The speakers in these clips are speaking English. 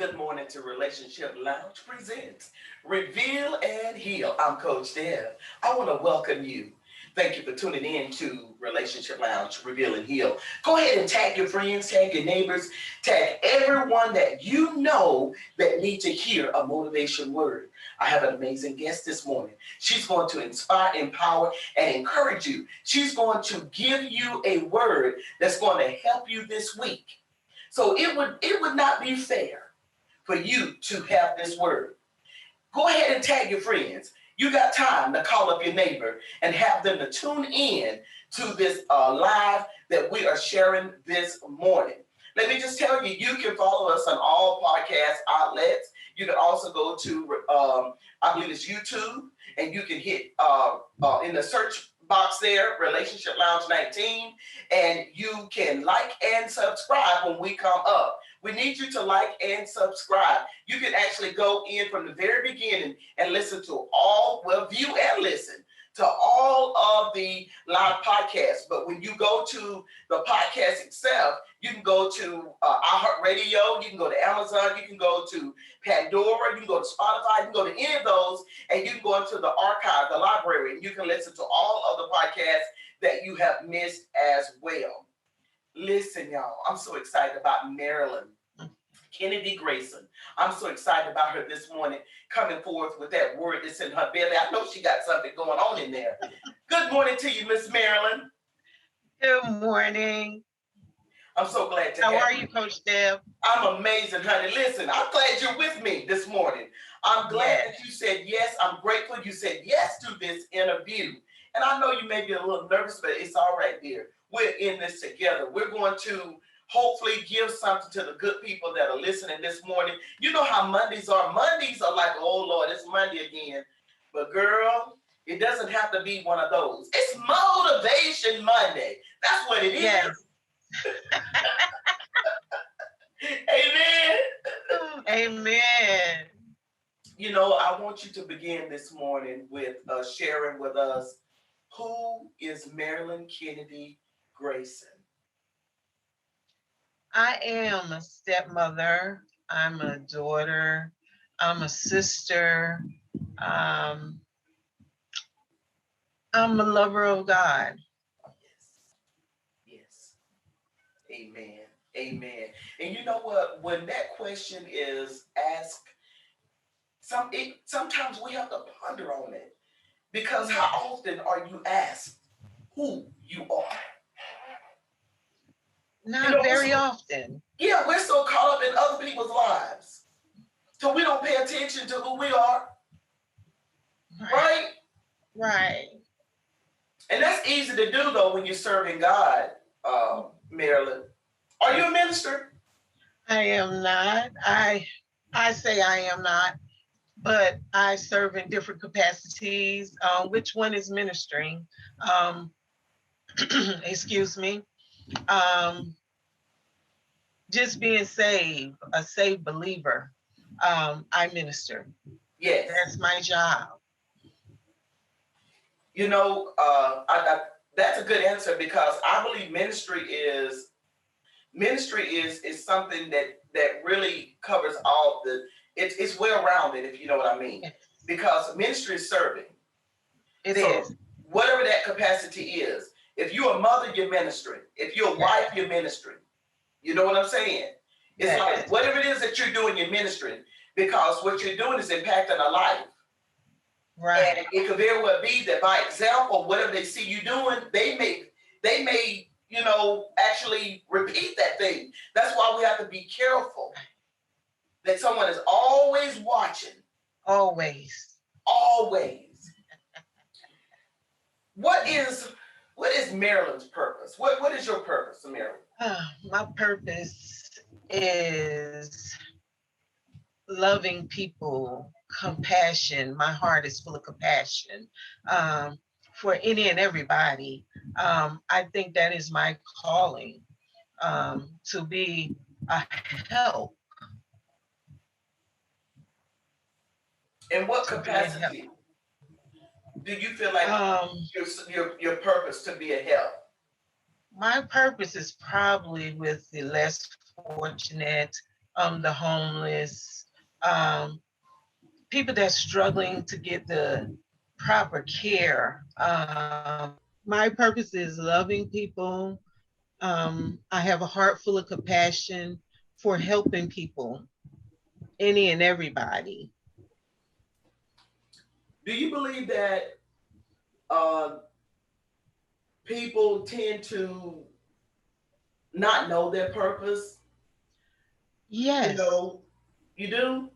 good morning to Relationship Lounge presents Reveal and Heal. I'm Coach Deb. I want to welcome you. Thank you for tuning in to Relationship Lounge, Reveal and Heal. Go ahead and tag your friends, tag your neighbors, tag everyone that you know that need to hear a motivation word. I have an amazing guest this morning. She's going to inspire, empower, and encourage you. She's going to give you a word that's going to help you this week. So it would not be fair for you to have this word. Go ahead and tag your friends. You got time to call up your neighbor and have them to tune in to this live that we are sharing this morning. Let me just tell you, you can follow us on all podcast outlets. You can also go to, I believe it's YouTube, and you can hit in the search box there, Relationship Lounge 19, and you can like and subscribe when we come up. We need you to like and subscribe. You can actually go in from the very beginning and listen to view and listen to all of the live podcasts. But when you go to the podcast itself, you can go to iHeartRadio, you can go to Amazon, you can go to Pandora, you can go to Spotify, you can go to any of those, and you can go into the archive, the library, and you can listen to all of the podcasts that you have missed as well. Listen, y'all, I'm so excited about Marilyn Kennedy-Grayson. I'm so excited about her this morning, coming forth with that word that's in her belly. I know she got something going on in there. Good morning to you, Miss Marilyn. Good morning. I'm so glad to How have are you, Coach Deb? I'm amazing, honey. Listen, I'm glad you're with me this morning. I'm glad that you said yes. I'm grateful you said yes to this interview. And I know you may be a little nervous, but it's all right, dear. We're in this together. We're going to hopefully give something to the good people that are listening this morning. You know how Mondays are. Mondays are like, oh, Lord, it's Monday again. But, girl, it doesn't have to be one of those. It's Motivation Monday. That's what it is. Yes. Amen. Amen. You know, I want you to begin this morning with sharing with us, who is Marilyn Kennedy-Grayson? I am a stepmother. I'm a daughter. I'm a sister. I'm a lover of God. Yes. Amen. Amen. And you know what? When that question is asked, sometimes we have to ponder on it. Because how often are you asked who you are? Not very often. Yeah, we're so caught up in other people's lives. So we don't pay attention to who we are. Right? Right. And that's easy to do, though, when you're serving God, Marilyn. Are you a minister? I am not. I say I am not, but I serve in different capacities. Which one is ministering? Excuse me. Just being saved, a saved believer. I minister. Yes. That's my job. You know, that's a good answer, because I believe ministry is something that really covers all it's well-rounded, if you know what I mean. Yes. Because ministry is serving. It is. Whatever that capacity is. If you're a mother, you're ministering. If you're a wife, you're ministering. You know what I'm saying? It's like whatever it is that you're doing, you're ministering, because what you're doing is impacting a life. Right. And it could very well be that by example, whatever they see you doing, they may, actually repeat that thing. That's why we have to be careful that someone is always watching. Always. Always. What is Marilyn's purpose? What is your purpose, Marilyn? My purpose is loving people, compassion. My heart is full of compassion for any and everybody. I think that is my calling, to be a help. In what capacity do you feel like your purpose to be a help? My purpose is probably with the less fortunate, the homeless, um, people that's struggling to get the proper care. My purpose is loving people. I have a heart full of compassion for helping people, any and everybody. Do you believe that uh, people tend to not know their purpose? You Yes, know, you do?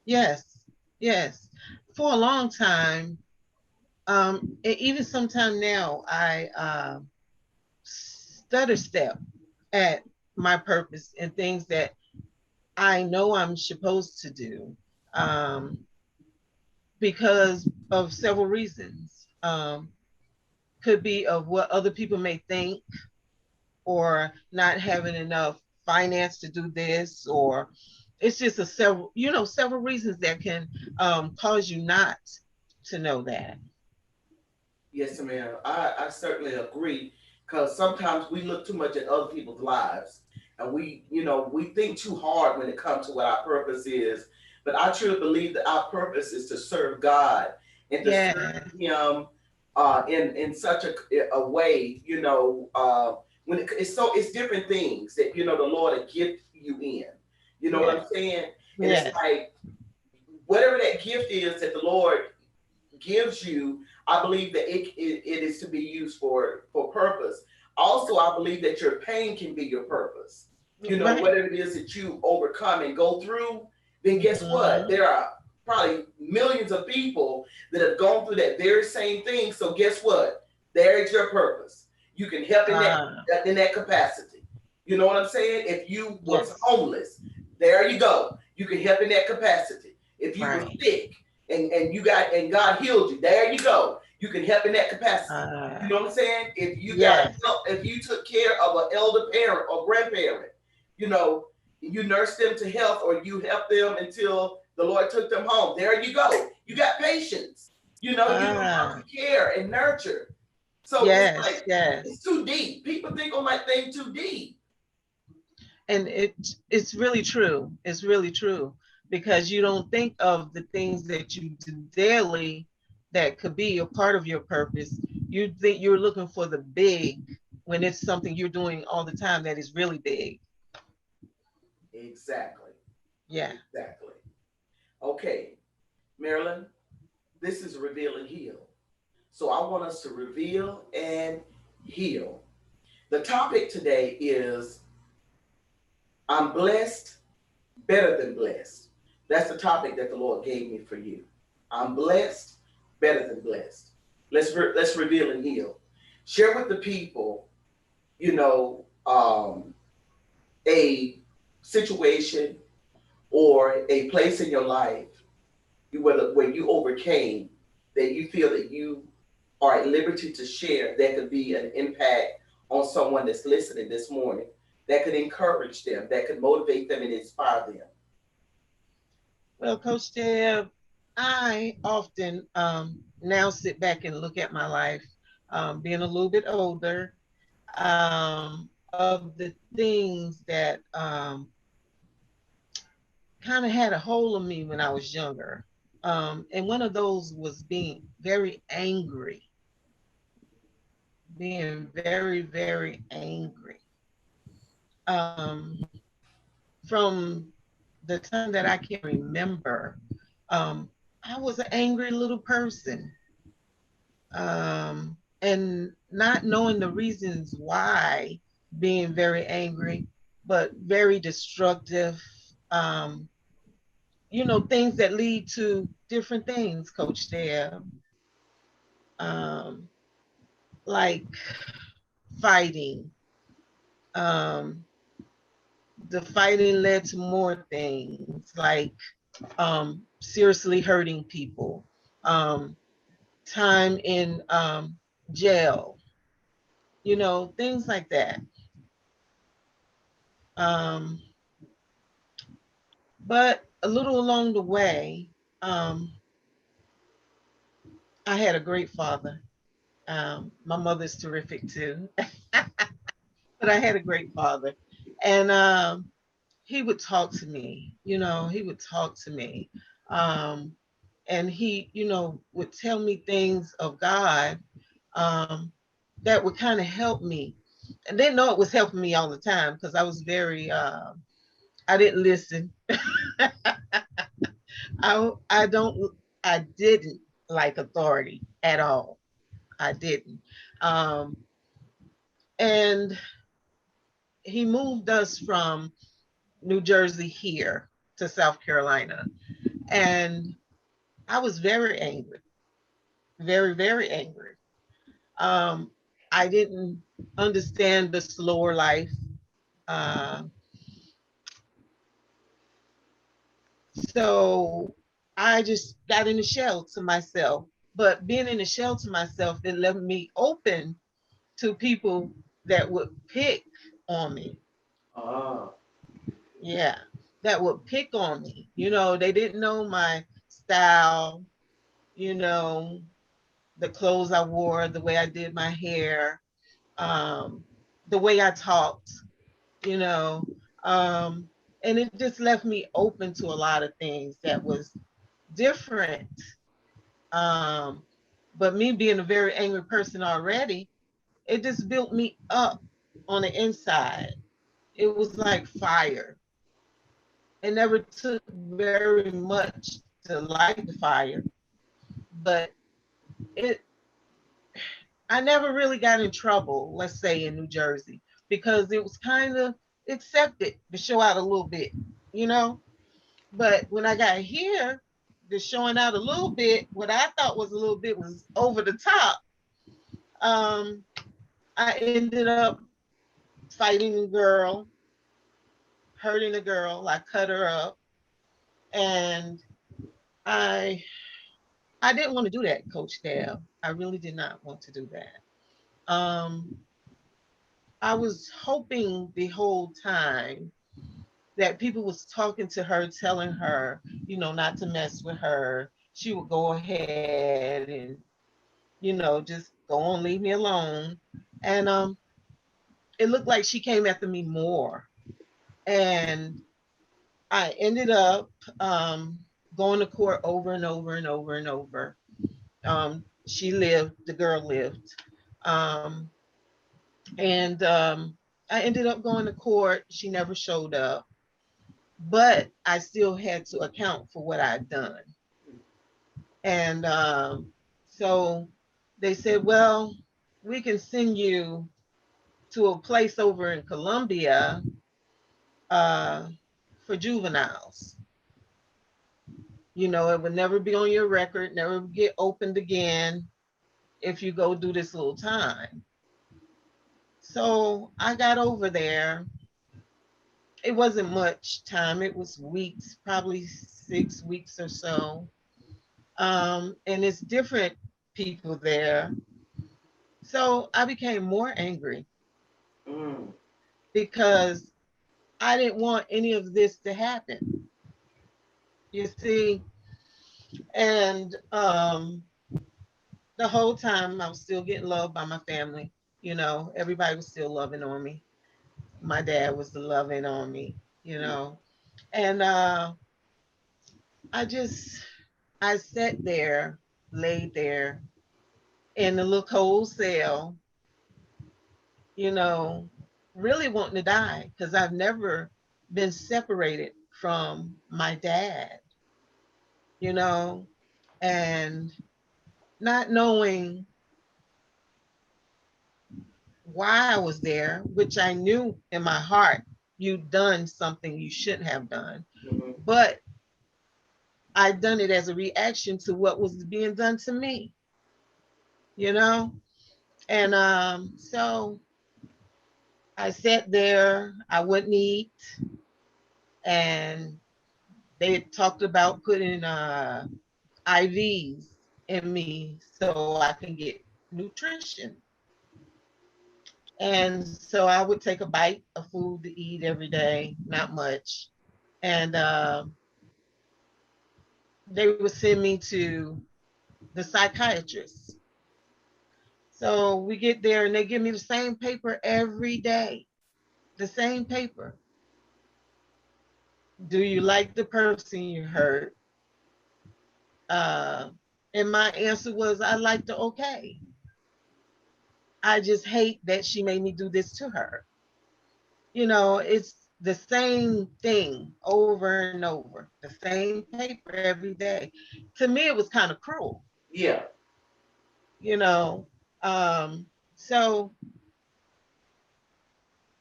yes, yes. For a long time, even sometime now, I stutter step at my purpose and things that I know I'm supposed to do, because of several reasons. Could be of what other people may think, or not having enough finance to do this, or it's just a several, several reasons that can cause you not to know that. Yes, ma'am. I certainly agree because sometimes we look too much at other people's lives and we think too hard when it comes to what our purpose is. But I truly believe that our purpose is to serve God and to serve Yeah, Him in such a way, when it's different things that, the Lord will gift you in. You know what yeah, I'm saying? And it's yes. like, whatever that gift is that the Lord gives you, I believe that it is to be used for purpose. Also, I believe that your pain can be your purpose. Right. Whatever it is that you overcome and go through, then guess what? Mhm. There are probably millions of people that have gone through that very same thing. So guess what? There is your purpose. You can help Ah, in that capacity. You know what I'm saying? If you was yes. homeless, there you go. You can help in that capacity. If you were Right. sick, and God healed you. There you go. You can help in that capacity. You Uh, know what I'm saying? If you got yes. help, if you took care of an elder parent or grandparent, you know, you nursed them to health or you helped them until the Lord took them home. There you go. You got patience. You know how Ah, to care and nurture. So it's yes, like yes. it's too deep. People think on my thing too deep. And it's really true. It's really true, because you don't think of the things that you do daily that could be a part of your purpose. You think you're looking for the big, when it's something you're doing all the time that is really big. Exactly. Yeah. Exactly. Okay, Marilyn, this is Reveal and Heal. So I want us to reveal and heal. The topic today is I'm blessed, better than blessed. That's the topic that the Lord gave me for you. I'm blessed, better than blessed. Let's reveal and heal. Share with the people, you know, a situation or a place in your life where you overcame that you feel that you are at liberty to share that could be an impact on someone that's listening this morning, that could encourage them, that could motivate them and inspire them. Well, Coach Deb, I often now sit back and look at my life, being a little bit older, of the things that kind of had a hold on me when I was younger. And one of those was being very angry, being very, very angry. Um, from the time that I can remember, I was an angry little person. And not knowing the reasons why, being very angry, but very destructive. Um, things that lead to different things, Coach Deb, um, like fighting. Um, the fighting led to more things, like seriously hurting people, um, time in jail, things like that. Um, but a little along the way, um, I had a great father. My mother's terrific too, but I had a great father. And he would talk to me, he would talk to me. Um, and he, would tell me things of God um, that would kind of help me. And didn't know it was helping me all the time because I was very, I didn't listen. I don't, I didn't like authority at all. I didn't. Um, and he moved us from New Jersey here to South Carolina. And I was very angry, very, very angry. Um, I didn't understand the slower life. Uh, so I just got in the shell to myself. But being in the shell to myself, it left me open to people that would pick on me. Ah. Yeah, that would pick on me. They didn't know my style, you know, the clothes I wore, the way I did my hair, um, the way I talked, you know. Um, and it just left me open to a lot of things that was different. Um, but me being a very angry person already, it just built me up on the inside. It was like fire. It never took very much to light the fire, but it I never really got in trouble, let's say in New Jersey, because it was kind of accepted to show out a little bit, you know. But when I got here, the showing out a little bit, what I thought was a little bit was over the top. Um, I ended up fighting a girl, hurting a girl. I cut her up, and I I didn't want to do that, Coach Dale. I really did not want to do that. I was hoping the whole time that people was talking to her, telling her, not to mess with her. She would go ahead and, just go on, leave me alone. And it looked like she came after me more. And I ended up going to court over and over and over and over. She lived, the girl lived. Um, and I ended up going to court. She never showed up, but I still had to account for what I'd done. And so they said, well, we can send you to a place over in Columbia uh, for juveniles. It would never be on your record, never get opened again if you go do this little time. So I got over there. It wasn't much time, it was weeks, probably 6 weeks or so. And it's different people there. So I became more angry Mm. because I didn't want any of this to happen. You see, and the whole time I was still getting loved by my family. Everybody was still loving on me. My dad was loving on me. And I just, I sat there, laid there in the little cold cell, you know, really wanting to die because I've never been separated from my dad, you know, and not knowing why I was there, which I knew in my heart you'd done something you shouldn't have done, Mhm. but I done it as a reaction to what was being done to me, you know? And so I sat there, I wouldn't eat, and they talked about putting IVs in me so I can get nutrition. And so I would take a bite of food to eat every day, not much. And they would send me to the psychiatrist. So we get there and they give me the same paper every day, the same paper. Do you like the person you hurt? Uh, and my answer was, I liked her okay. I just hate that she made me do this to her. It's the same thing over and over, the same paper every day. To me, it was kind of cruel, Yeah. you know. So,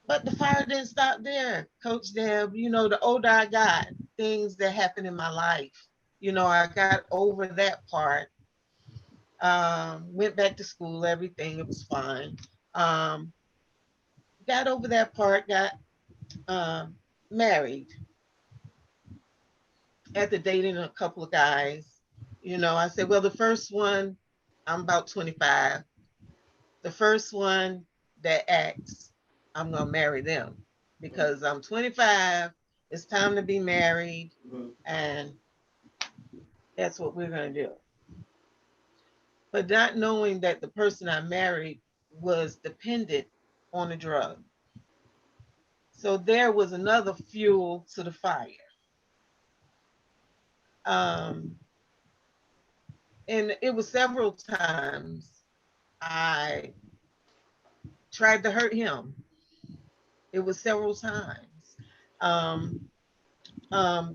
but the fire didn't stop there, Coach Deb. The older I got, things that happened in my life, I got over that part. Went back to school, everything, it was fine. Um, got over that part, got married after dating a couple of guys. I said, well, the first one, I'm about 25. The first one that acts, I'm going to marry them because I'm 25. It's time to be married. Mhm. And that's what we're going to do. But not knowing that the person I married was dependent on a drug. So there was another fuel to the fire. Um, and it was several times I tried to hurt him. It was several times. Um,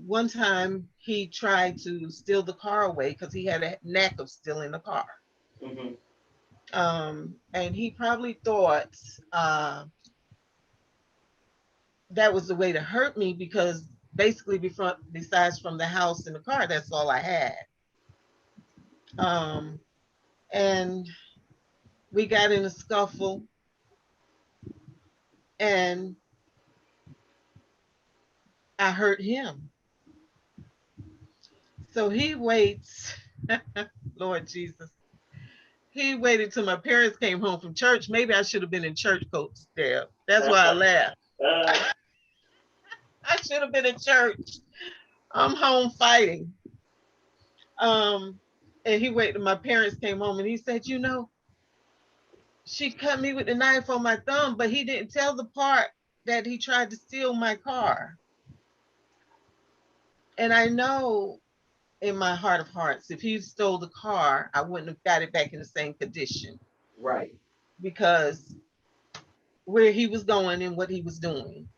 one time he tried to steal the car away because he had a knack of stealing the car. Mhm. And he probably thought that was the way to hurt me because basically, besides from the house and the car, that's all I had. Um, and we got in a scuffle, and I hurt him. So he waits, Lord Jesus. He waited till my parents came home from church. Maybe I should have been in church, Coach Deb. That's why I laughed. I should have been in church. I'm home fighting. Um, and he waited till my parents came home and he said, she cut me with the knife on my thumb, but he didn't tell the part that he tried to steal my car. And I know in my heart of hearts, if he stole the car, I wouldn't have got it back in the same condition Right. because where he was going and what he was doing.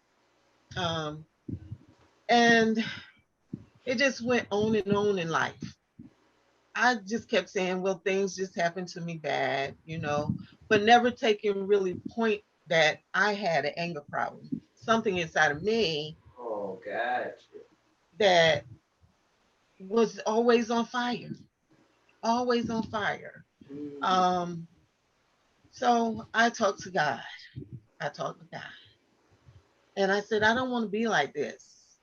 Um, and it just went on and on in life. I just kept saying, well, things just happened to me bad, but never taking really point that I had an anger problem, something inside of me Oh, gotcha. that was always on fire, always on fire. Mhm. Um, so I talked to God. I talked to God. And I said, I don't want to be like this.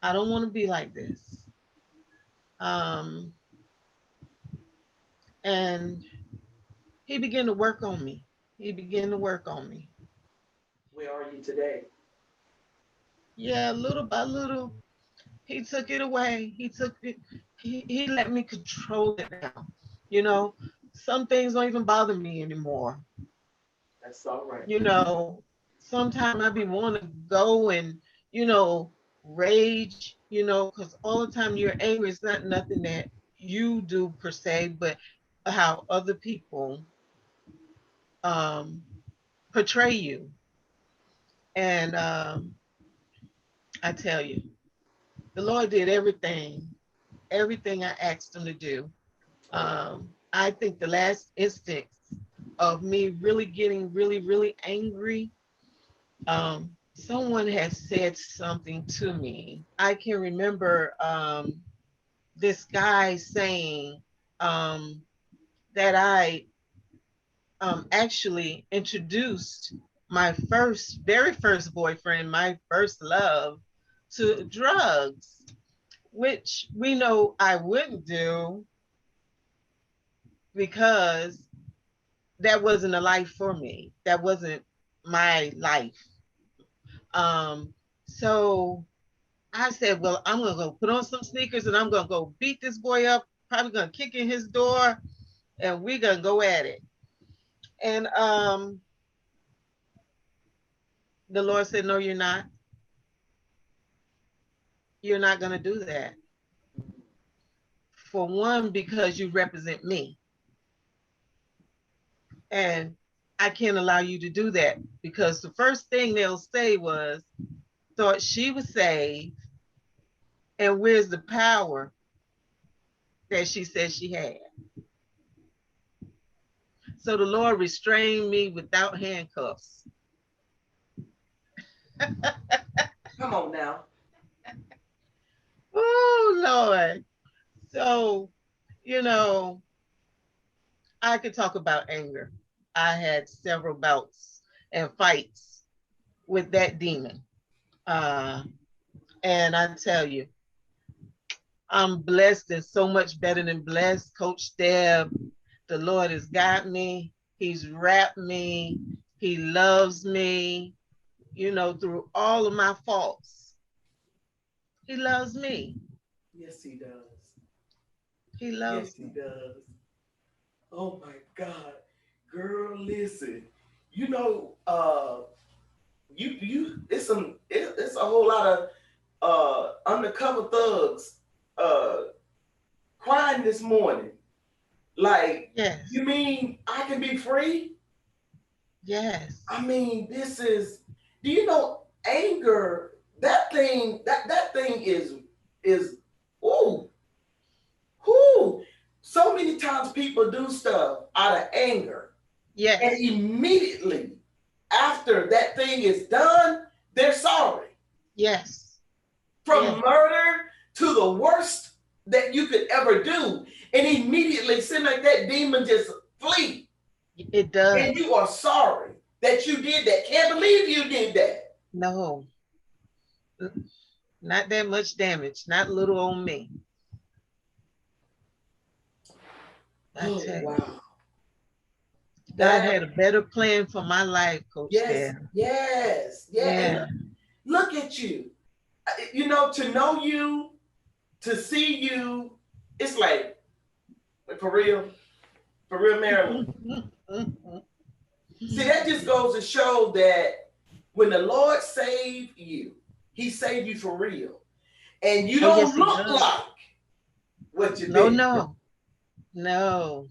I don't want to be like this. Um, and he began to work on me. He began to work on me. Where are you today? Yeah, little by little, he took it away. He let me control it now. You know, some things don't even bother me anymore. That's all right. Sometimes I be want to go and, you know, rage, because all the time you're angry. It's not nothing that you do per se, but how other people um, portray you. And I tell you, the Lord did everything I asked him to do. I think the last instance of me really getting really, really angry, someone had said something to me. I can remember this guy saying um, that I actually introduced my very first boyfriend, my first love, to drugs, which we know I wouldn't do because that wasn't a life for me. That wasn't my life. Um, so I said, well, I'm gonna go put on some sneakers and I'm gonna go beat this boy up, probably gonna kick in his door, and we're gonna go at it. And the Lord said, no, you're not. You're not going to do that. For one, because you represent me. And I can't allow you to do that because the first thing they'll say was, thought she was saved, and where's the power that she said she had? So the Lord restrained me without handcuffs. Come on now. Oh, Lord. So, you know, I could talk about anger. I had several bouts and fights with that demon. Uh, and I tell you, I'm blessed and so much better than blessed. Coach Deb, the Lord has got me. He's wrapped me. He loves me, through all of my faults. He loves me. Yes, he does. He Yes, loves he me. does. Oh my God. Girl, listen. You know, it's a whole lot of undercover thugs uh crying this morning. Like, Yes. you mean I can be free? Yes. I mean, do you know anger, that thing is ooh, whoo. So many times people do stuff out of anger, and Yes. immediately after that thing is done, they're sorry. Yes. From Yes. murder to the worst that you could ever do, and immediately seem like that demon just flee, It and does. you are sorry that you did that. Can't believe you did that. No, not that much damage. Not little old me. I Oh tell you, wow, God that had a better plan for my life, Coach yes, Dad. yes, yeah. And Yeah. look at you. To know you, to see you, it's like for real, Marilyn. See, that just goes to show that when the Lord saved you, He saved you for real, and you Oh, yes, don't he look does. like what you've No, been through. no, no,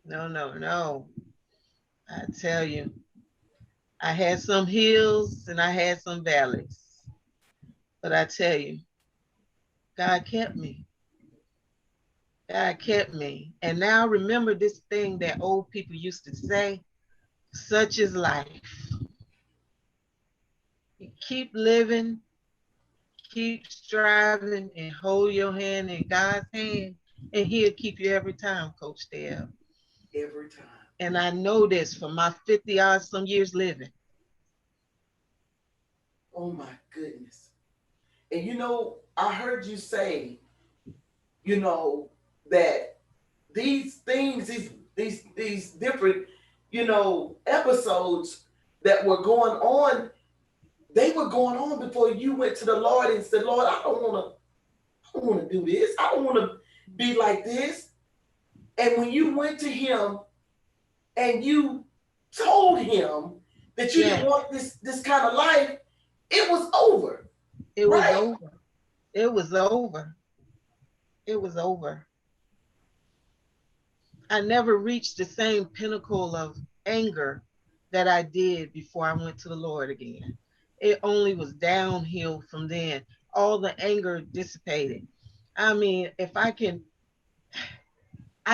no, no, no. I tell you, I had some hills and I had some valleys. But I tell you, God kept me. God kept me. And now remember this thing that old people used to say, such is life. You keep living, keep striving, and hold your hand in God's hand, and He'll keep you every time, Coach Dale. Every time. And I know this from my 50 odd some years living. Oh my goodness. And I heard you say, you know, that these things, these different, episodes that were going on, they were going on before you went to the Lord and said, Lord, I don't want to do this. I don't want to be like this. And when you went to him and you told him that you didn't Yes, want this kind of life, it was over, it was right? over. It was over. It was over. I never reached the same pinnacle of anger that I did before I went to the Lord again. It only was downhill from then. All the anger dissipated. I mean, I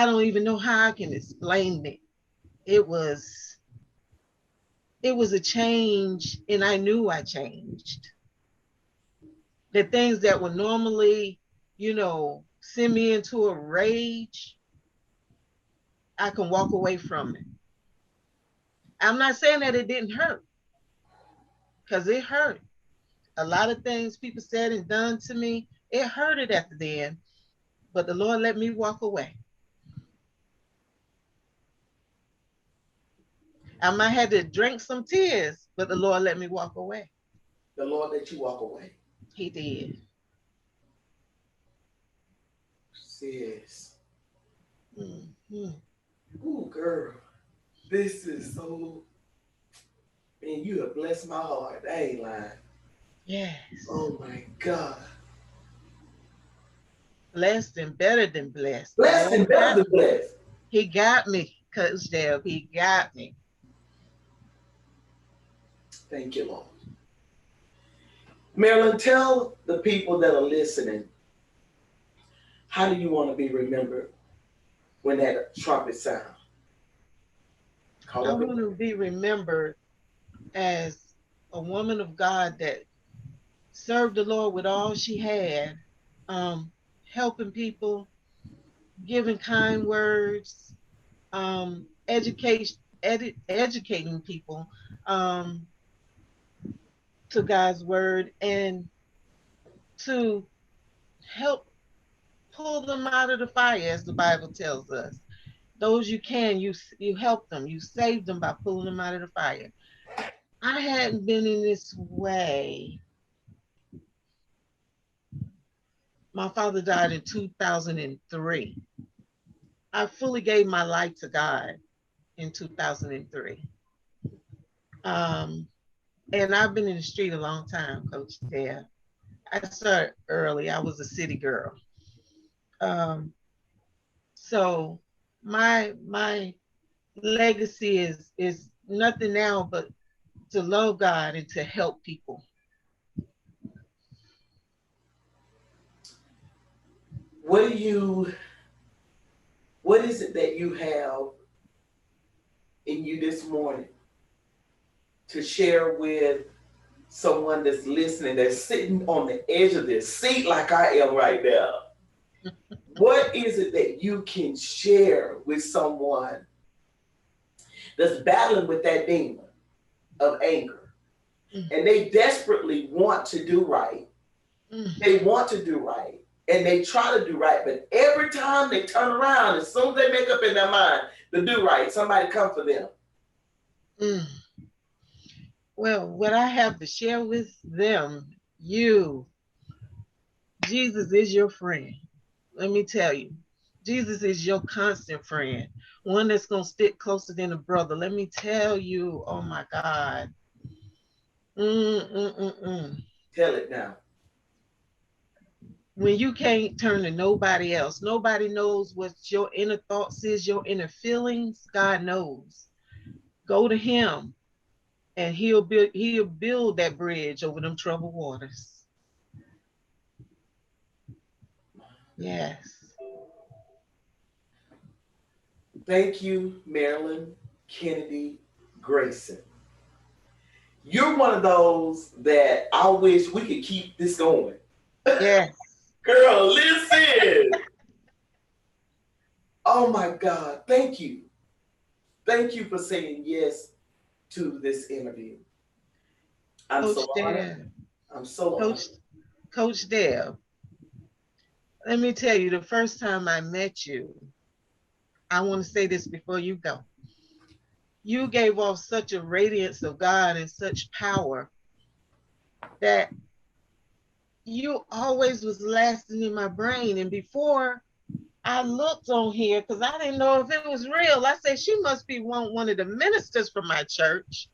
don't even know how I can explain it. It was, it was a change, and I knew I changed. The things that would normally, send me into a rage, I can walk away from it. I'm not saying that it didn't hurt, because it hurt. A lot of things people said and done to me, it hurted at the end, but the Lord let me walk away. I might have to drink some tears, but the Lord let me walk away. The Lord let you walk away. He did. Sis. Mm-hmm. Ooh, girl. This is so, man, you have blessed my heart. I ain't lying. Yes. Oh my God. Blessed and better than blessed. The Blessed Lord and better got than me. blessed. He got me, Coach Deb. He got me. Thank you, Lord. Marilyn, tell the people that are listening, how do you want to be remembered when that trumpet sound? Call I up want in. to be remembered as a woman of God that served the Lord with all she had, um, helping people, giving kind words, educating people um, to God's word, and to help pull them out of the fire, as the Bible tells us. Those you can, you help them, you save them by pulling them out of the fire. I hadn't been in this way. My father died in 2003. I fully gave my life to God in 2003. Um, and I've been in the street a long time, Coach Dale. I started early. I was a city girl. Um, so my legacy is nothing now but to love God and to help people. What do you, what is it that you have in you this morning to share with someone that's listening, that's sitting on the edge of their seat like I am right now? What is it that you can share with someone that's battling with that demon of anger Mm, and they desperately want to do right? mm, They want to do right and they try to do right, but every time they turn around, as soon as they make up in their mind to do right, somebody come for them. mm. Well, what I have to share with them, you, Jesus is your friend. Let me tell you, Jesus is your constant friend, one that's going to stick closer than a brother. Let me tell you, oh my God. Mm, mm, mm, mm. Tell it now. When you can't turn to nobody else, nobody knows what your inner thoughts is, your inner feelings. God knows. Go to Him, and He'll build that bridge over them troubled waters. Yes. Thank you, Marilyn Kennedy Grayson. You're one of those that I wish we could keep this going. Yes. Girl, listen. Oh my God. Thank you. Thank you for saying yes to this interview. I'm so Coach honored. Deb. I'm so Coach honored. Coach Deb. Let me tell you, the first time I met you, I want to say this before you go. You gave off such a radiance of God and such power that you always was lasting in my brain. And before I looked on here, because I didn't know if it was real, I said, she must be one of the ministers from my church.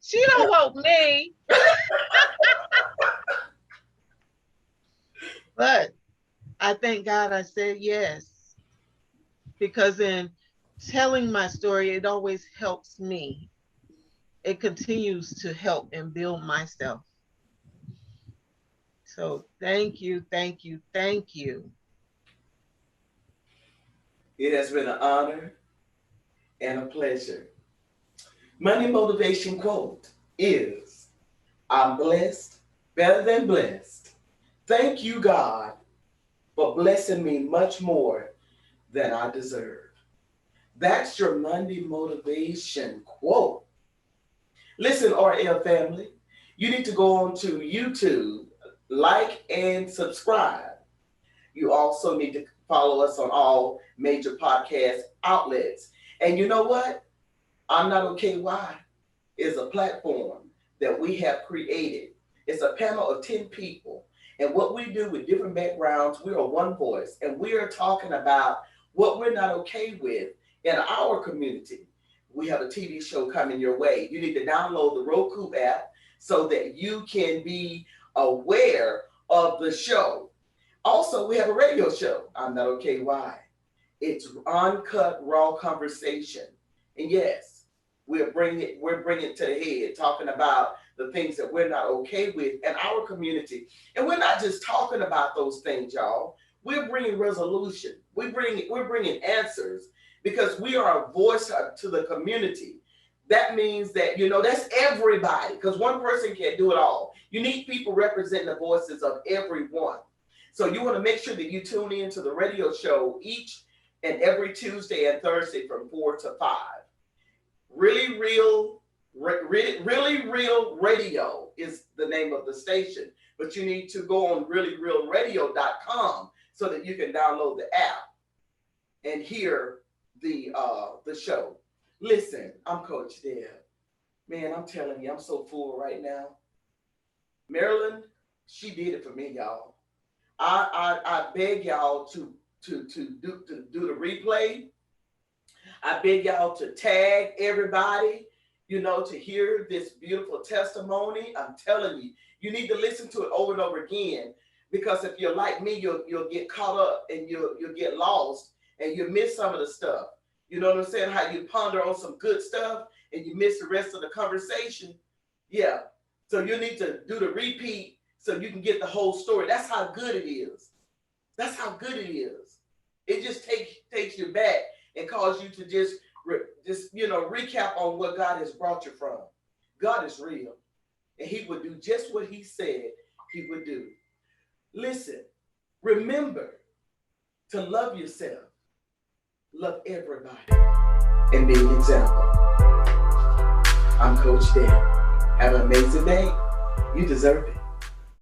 She don't want me. But I thank God I said yes, because in telling my story, it always helps me. It continues to help and build myself. So thank you, thank you, thank you. It has been an honor and a pleasure. Money motivation quote is, I'm blessed, better than blessed. Thank you, God, for blessing me much more than I deserve. That's your Monday motivation quote. Listen, RL family, you need to go on to YouTube, like and subscribe. You also need to follow us on all major podcast outlets. And you know what? I'm Not Okay Why is a platform that we have created. It's a panel of 10 people. And what we do with different backgrounds, we are one voice. And we are talking about what we're not okay with in our community. We have a TV show coming your way. You need to download the Roku app so that you can be aware of the show. Also, we have a radio show. I'm Not Okay Why. It's uncut, raw conversation. And yes, we're bringing it to the head, talking about the things that we're not okay with in our community. And we're not just talking about those things, y'all. We're bringing resolution. We're bringing answers because we are a voice to the community. That means that, that's everybody, because one person can't do it all. You need people representing the voices of everyone. So you want to make sure that you tune in to the radio show each and every Tuesday and Thursday from 4 to 5. Really Real Radio is the name of the station, but you need to go on reallyrealradio.com so that you can download the app and hear the show. Listen, I'm Coach Deb. Man, I'm telling you, I'm so full right now. Marilyn, she did it for me, y'all. I beg y'all to do the replay. I beg y'all to tag everybody, to hear this beautiful testimony. I'm telling you, you need to listen to it over and over again, because if you're like me, you'll get caught up and you'll get lost and you miss some of the stuff. You know what I'm saying? How you ponder on some good stuff and you miss the rest of the conversation. Yeah. So you need to do the repeat so you can get the whole story. That's how good it is. That's how good it is. It just takes you back and cause you to just recap on what God has brought you from. God is real, and he would do just what he said he would do. Listen, remember to love yourself, love everybody, and be an example. I'm Coach Dan. Have an amazing day. You deserve it.